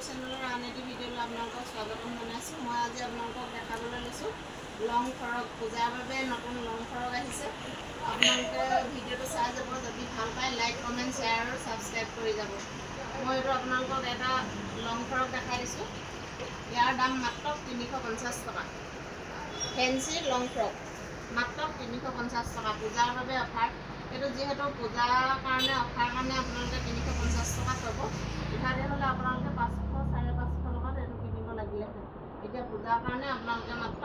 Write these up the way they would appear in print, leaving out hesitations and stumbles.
চেনেলৰ আন এটি ভিডিঅ'লৈ আপোনালোকক স্বাগতম জনাইছোঁ। মই আজি আপোনালোকক দেখাবলৈ লৈছোঁ লং ফ্ৰক। পূজাৰ বাবে নতুন লং ফ্ৰক আহিছে। আপোনালোকে ভিডিঅ'টো চাই যাব। যদি ভাল পায় লাইক, কমেণ্ট, শ্বেয়াৰ আৰু ছাবস্ক্ৰাইব কৰি যাব। মই এইটো আপোনালোকক এটা লং ফ্ৰক দেখাই দিছোঁ। ইয়াৰ দাম মাত্ৰ 350 টকা। ফেঞ্চি লং ফ্ৰক মাত্ৰ 350 টকা। পূজাৰ বাবে অফাৰ। এইটো যিহেতু পূজাৰ কাৰণে অফাৰ কাৰণে আপোনালোকে 350 টকাত পাব। ইভাগে হ'লে আপোনালোকে 500, 550 টকাত এইটো কিনিব লাগিলেহেঁতেন। এতিয়া পূজাৰ কাৰণে আপোনালোকে মাত্ৰ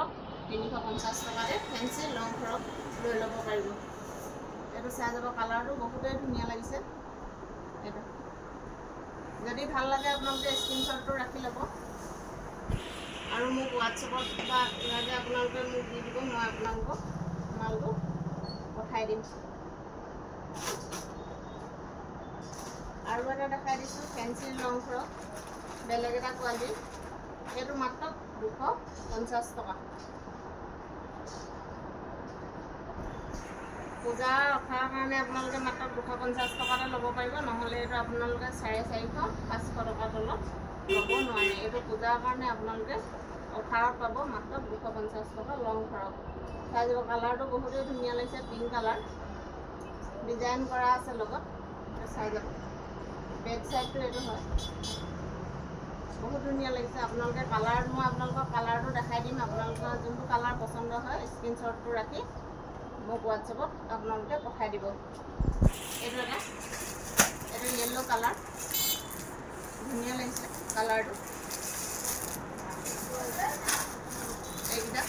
350 টকাতে ফেঞ্চি লং ফ্ৰক লৈ ল'ব পাৰিব। এইটো চাই যাব। কালাৰটো বহুতেই ধুনীয়া লাগিছে। এইটো যদি ভাল লাগে আপোনালোকে স্ক্ৰীনশ্বটটো ৰাখি ল'ব আৰু মোক হোৱাটছএপত বা ইভাগে আপোনালোকে মোক দি দিব। মই আপোনালোকক মালটো পঠাই দিম। আৰু এটা দেখাই দিছোঁ ফেঞ্চি লং ফ্ৰক, বেলেগ এটা কোৱালিটিৰ। এইটো মাত্ৰ 250 টকা। পূজাৰ অফাৰ কাৰণে আপোনালোকে মাত্ৰ 250 টকাতে ল'ব পাৰিব। নহ'লে এইটো আপোনালোকে 450, 500 টকাৰ তলত ল'ব নোৱাৰে। এইটো পূজাৰ কাৰণে আপোনালোকে অফাৰত পাব মাত্ৰ 250 টকা লং ফ্ৰক। চাই যাব। কালাৰটো বহুতেই ধুনীয়া লাগিছে। পিংক কালাৰ ডিজাইন কৰা আছে লগত। চাই যাব। বেক চাইডটো এইটো হয়। বহুত ধুনীয়া লাগিছে। আপোনালোকে মই আপোনালোকক কালাৰটো দেখাই দিম। আপোনালোকৰ যোনটো কালাৰ পচন্দ হয় স্ক্ৰীনশ্বটটো ৰাখি মোক হোৱাটছএপত আপোনালোকে পঠাই দিব। এইটো য়েল্ল' কালাৰ, ধুনীয়া লাগিছে কালাৰটো। এইকেইটা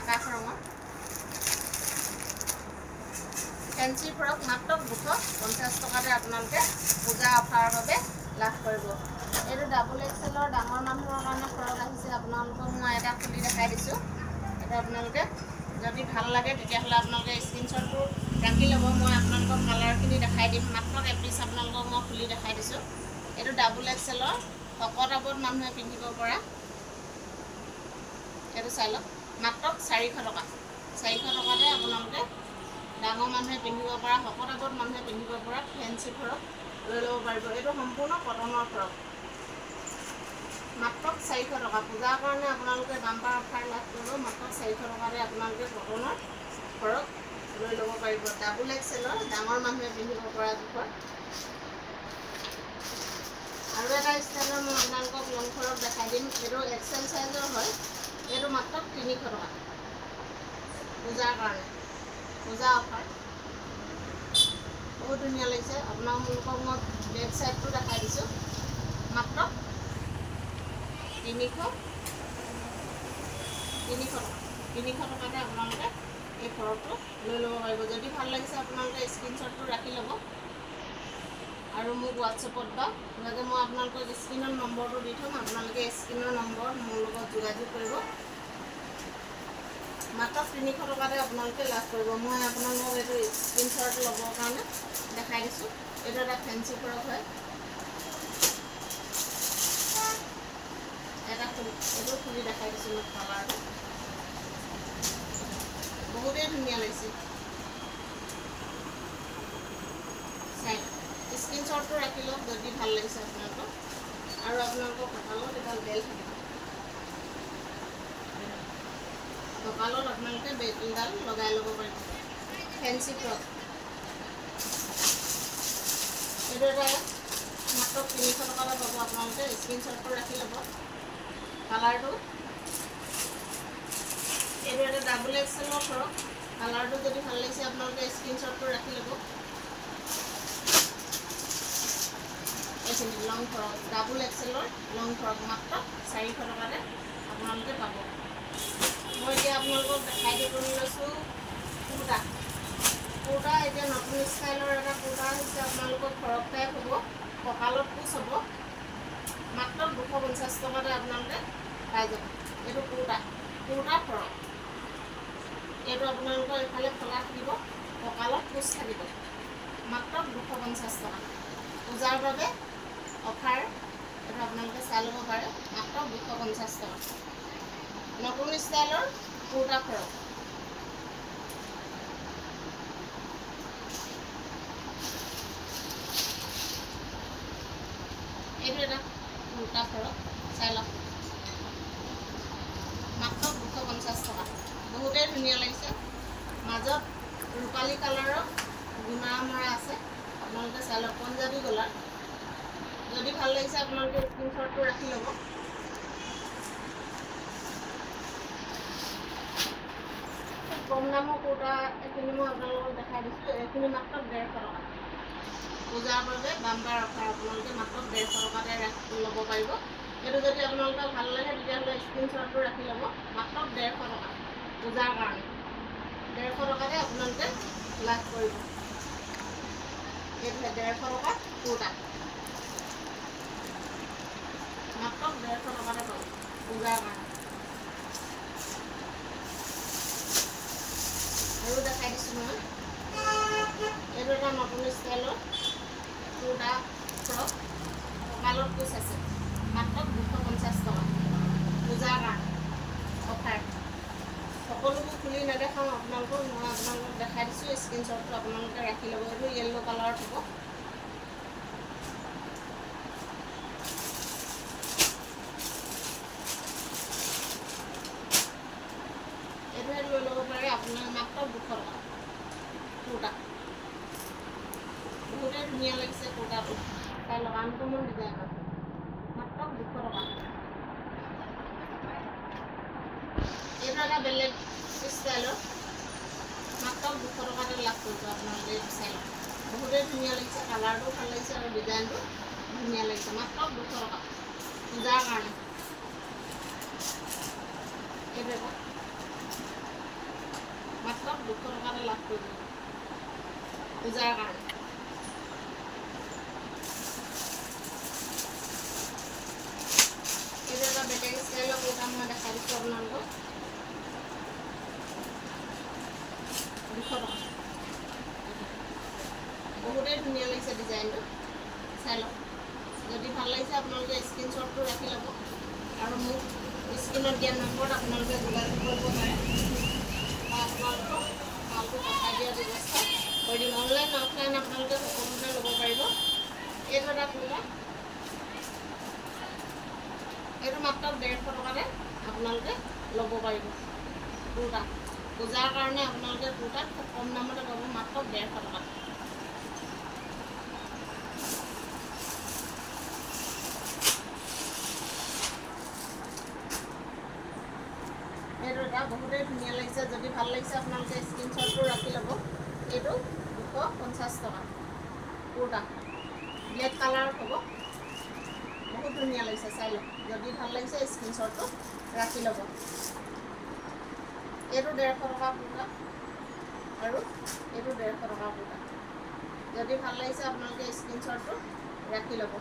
আকাশ ৰঙৰ ফেঞ্চি ফ্ৰক মাত্ৰ 250 টকাতে আপোনালোকে পূজা অফাৰৰ বাবে লাভ কৰিব। এইটো ডাবল এক্সেলৰ ডাঙৰ মানুহৰ কাৰণে ফ্ৰক আহিছে। আপোনালোকক মই এটা খুলি দেখাই দিছোঁ। এইটো আপোনালোকে যদি ভাল লাগে তেতিয়াহ'লে আপোনালোকে স্ক্ৰীনশ্বটটো ৰাখি ল'ব। মই আপোনালোকক কালাৰখিনি দেখাই দিম। মাত্ৰ এপিচ আপোনালোকক মই খুলি দেখাই দিছোঁ। এইটো ডাবল এক্সেলৰ শকত আবত মানুহে পিন্ধিব পৰা। এইটো চাই লওক। মাত্ৰ 400 টকা। 400 টকাতে আপোনালোকে ডাঙৰ মানুহে পিন্ধিব পৰা, শকত আবত মানুহে পিন্ধিব পৰা ফেঞ্চি ফ্ৰক লৈ ল'ব পাৰিব। এইটো সম্পূৰ্ণ কটনৰ ফ্ৰক। মাত্ৰ 400 টকা। পূজাৰ কাৰণে আপোনালোকে বাম্পাৰ অফাৰ লাভ কৰিব। মাত্ৰ 400 টকাতে আপোনালোকে কটনৰ ফ্ৰক লৈ ল'ব পাৰিব। ডাবল এক্সেলৰ ডাঙৰ মানুহে পিন্ধিব পৰা জোখৰ। আৰু এটা ষ্টাইলৰ মই আপোনালোকক লং ফ্ৰক দেখাই দিম। এইটো এক্সেল চাইজৰ হয়। এইটো মাত্ৰ 300 টকা। পূজাৰ কাৰণে পূজা অফাৰ। বহুত ধুনীয়া লাগিছে। আপোনালোকক মই বেক চাইডটো দেখাই দিছোঁ। মাত্ৰ 300 টকাতে আপোনালোকে এই ফ্ৰকটো লৈ ল'ব পাৰিব। যদি ভাল লাগিছে আপোনালোকে স্ক্ৰীনশ্বটটো ৰাখি ল'ব আৰু মোক হোৱাটছএপত বা ইভাগে মই আপোনালোকক স্ক্ৰীনৰ নম্বৰটো দি থ'ম। আপোনালোকে স্ক্ৰীনৰ নম্বৰ মোৰ লগত যোগাযোগ কৰিব। মাত্ৰ 300 টকাতে আপোনালোকে লাভ কৰিব। মই আপোনালোকক এইটো স্ক্ৰীনশ্বট ল'বৰ কাৰণে দেখাই দিছোঁ। এইটো এটা ফেঞ্চি ফ্ৰক হয়। এইটো খুলি দেখাই দিছোঁ মোক কালাৰটো। বহুতেই ধুনীয়া লাগিছে। স্ক্ৰীনশ্বটটো ৰাখি লওক যদি ভাল লাগিছে আপোনালোকক। আৰু আপোনালোকৰ কঁকালত এডাল বেল্ট থাকিব। কঁকালত আপোনালোকে বেল্টডাল লগাই ল'ব পাৰিব। Fancy frock. এইটো এটা মাত্ৰ 300 টকাতে পাব। আপোনালোকে স্ক্ৰীনশ্বটটো ৰাখি ল'ব। কালাৰটো এইটো এটা ডাবল এক্সেলৰ ফ্ৰক। কালাৰটো যদি ভাল লাগিছে আপোনালোকে স্ক্ৰীনশ্বটটো ৰাখি ল'ব। এইখিনি লং ফ্ৰক, ডাবল এক্সেলৰ লং ফ্ৰক মাত্ৰ 400 টকাতে আপোনালোকে পাব। মই এতিয়া আপোনালোকক দেখাই দিবলৈ লৈছোঁ কুৰ্তা। এতিয়া নতুন ষ্টাইলৰ এটা কুৰ্তা আহিছে। আপোনালোকৰ ফ্ৰক টাইপ হ'ব, কঁকালত কুচ হ'ব। মাত্ৰ 250 টকাতে আপোনালোকে পাই যাব। এইটো কুৰ্তা ফ্ৰক। এইটো আপোনালোকৰ এইফালে ফলা থাকিব, কঁকালত কুচ থাকিব। মাত্ৰ 250 টকা। পূজাৰ বাবে অফাৰ। এইটো আপোনালোকে চাই ল'ব পাৰে। মাত্ৰ 250 টকা। নতুন ষ্টাইলৰ কুৰ্তা ফ্ৰক। এইটো এটা কুৰ্তা ফ্ৰক চাই লওক মাত্ৰ 250 টকা বহুতেই ধুনীয়া লাগিছে মাজত ৰূপালী কালাৰৰ গুণা মৰা আছে আপোনালোকে চাই লওক পঞ্জাবী কালাৰ যদি ভাল লাগিছে আপোনালোকে স্ক্ৰীনশ্বটটো ৰাখি ল'ব কম দামৰ কুৰ্তা এইখিনি মই আপোনালোকক দেখাই দিছোঁ এইখিনি মাত্ৰ 150 টকা পূজাৰ বাবে বাম্পাৰ অফাৰ আপোনালোকে মাত্ৰ 150 টকাতে ল'ব পাৰিব এইটো যদি আপোনালোকৰ ভাল লাগে তেতিয়াহ'লে স্ক্ৰীনশ্বটটো ৰাখি ল'ব মাত্ৰ 150 টকা পূজাৰ কাৰণে 150 টকাতে আপোনালোকে লাভ কৰিব এইটো 150 টকা কুৰ্তা মাত্ৰ 150 টকাতে পাব পূজাৰ কাৰণে আৰু দেখাই দিছোঁ মই এইটো এটা নতুন ষ্টাইলৰ কুৰ্তা ফ্ৰক কঁকালত কুচ আছে মাত্ৰ 250 টকা পূজাৰ কাৰণে অফাৰ সকলোবোৰ খুলি নেদেখাওঁ আপোনালোকক মই আপোনালোকক দেখাই দিছোঁ স্ক্ৰীনশ্বটটো আপোনালোকে ৰাখি ল'ব এইটো য়েল্ল' কালাৰত হ'ব এইটোহে লৈ ল'ব পাৰে আপোনাৰ মাত্ৰ 200 টকা কুৰ্তা বহুতেই ধুনীয়া লাগিছে কুৰ্তাটো চাই লওক আনকমন ডিজাইনৰ মাত্ৰ 200 টকা এইটো এটা বেলেগ ষ্টাইলৰ মাত্ৰ 200 টকাতে লাভ কৰিব আপোনালোকে এইটো চাই লওক বহুতেই ধুনীয়া লাগিছে কালাৰটো ভাল লাগিছে আৰু ডিজাইনটো ধুনীয়া লাগিছে মাত্ৰ 200 টকা পূজাৰ কাৰণে এইটো এটা মাত্ৰ 200 টকাতে লাভ কৰিব পূজাৰ কাৰণে এইটো এটা বেলেগ ষ্টাইলৰ কুৰ্তা মই দেখাই দিছোঁ আপোনালোকক 200 টকা বহুতেই ধুনীয়া লাগিছে ডিজাইনটো চাই লওক যদি ভাল লাগিছে আপোনালোকে স্ক্ৰীনশ্বটটো ৰাখি ল'ব আৰু মোক স্ক্ৰীনত দিয়া নম্বৰত আপোনালোকে যোগাযোগ কৰিব পাৰে বা আপোনালোকক মালটো পঠাই দিয়াৰ ব্যৱস্থা কৰি দিম অনলাইন অফলাইন আপোনালোকে সকলোতে ল'ব পাৰিব এইটো এটা কুৰ্তা এইটো মাত্ৰ 150 টকাতে আপোনালোকে ল'ব পাৰিব কুৰ্তা পূজাৰ কাৰণে আপোনালোকে কুৰ্তা খুব কম দামতে পাব মাত্ৰ 150 টকা এইটো এটা বহুতেই ধুনীয়া লাগিছে যদি ভাল লাগিছে আপোনালোকে স্ক্ৰীনশ্বটটো ৰাখি ল'ব এইটো 250 টকা কুৰ্তা ব্লেক কালাৰত হ'ব বহুত ধুনীয়া লাগিছে চাই লওক যদি ভাল লাগিছে স্ক্ৰীনশ্বটটো ৰাখি ল'ব এইটো 150 টকা কুৰ্তা আৰু এইটো 150 টকা কুৰ্তা যদি ভাল লাগিছে আপোনালোকে স্ক্ৰীনশ্বটটো ৰাখি ল'ব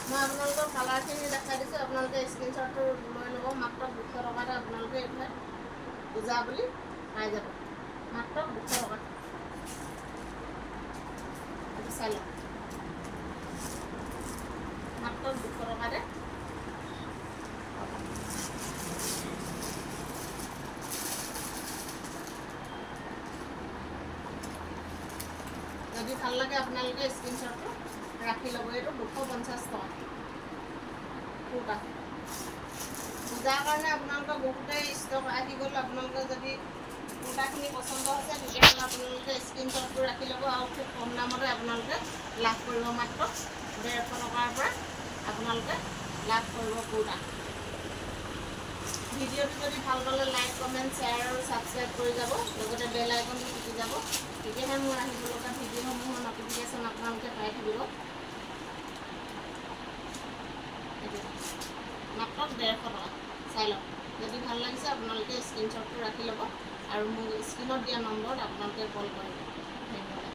মই আপোনালোকৰ কালাৰখিনি দেখাই দিছোঁ আপোনালোকে স্ক্ৰীনশ্বটটো লৈ ল'ব মাত্ৰ 200 টকাতে আপোনালোকে এইফালে পূজা বুলি পাই যাব মাত্ৰ 200 টকা এইটো চাই লওক মাত্ৰ 200 টকাতে যদি ভাল লাগে আপোনালোকে স্ক্ৰীনশ্বটটো ৰাখি ল'ব এইটো 250 টকা কুৰ্তা পূজাৰ কাৰণে আপোনালোকৰ বহুতেই ষ্টক আহি গ'ল আপোনালোকে যদি কুৰ্তাখিনি পচন্দ হৈছে তেতিয়াহ'লে আপোনালোকে স্ক্ৰীনশ্বটটো ৰাখি ল'ব আৰু খুব কম দামতে আপোনালোকে লাভ কৰিব মাত্ৰ 150 টকাৰ পৰা আপোনালোকে লাভ কৰিব কুৰ্তা ভিডিঅ'টো যদি ভাল পালে লাইক কমেণ্ট শ্বেয়াৰ আৰু ছাবস্ক্ৰাইব কৰি যাব লগতে বেল আইকনটো টিপি যাব তেতিয়াহে মোৰ আহিব লগা ভিডিঅ'সমূহৰ নটিফিকেশ্যন আপোনালোকে পাই থাকিব মাত্ৰ 150 টকা চাই লওক যদি ভাল লাগিছে আপোনালোকে স্ক্ৰীনশ্বটটো ৰাখি ল'ব আৰু মোক স্ক্ৰীনত দিয়া নম্বৰত আপোনালোকে কল কৰিব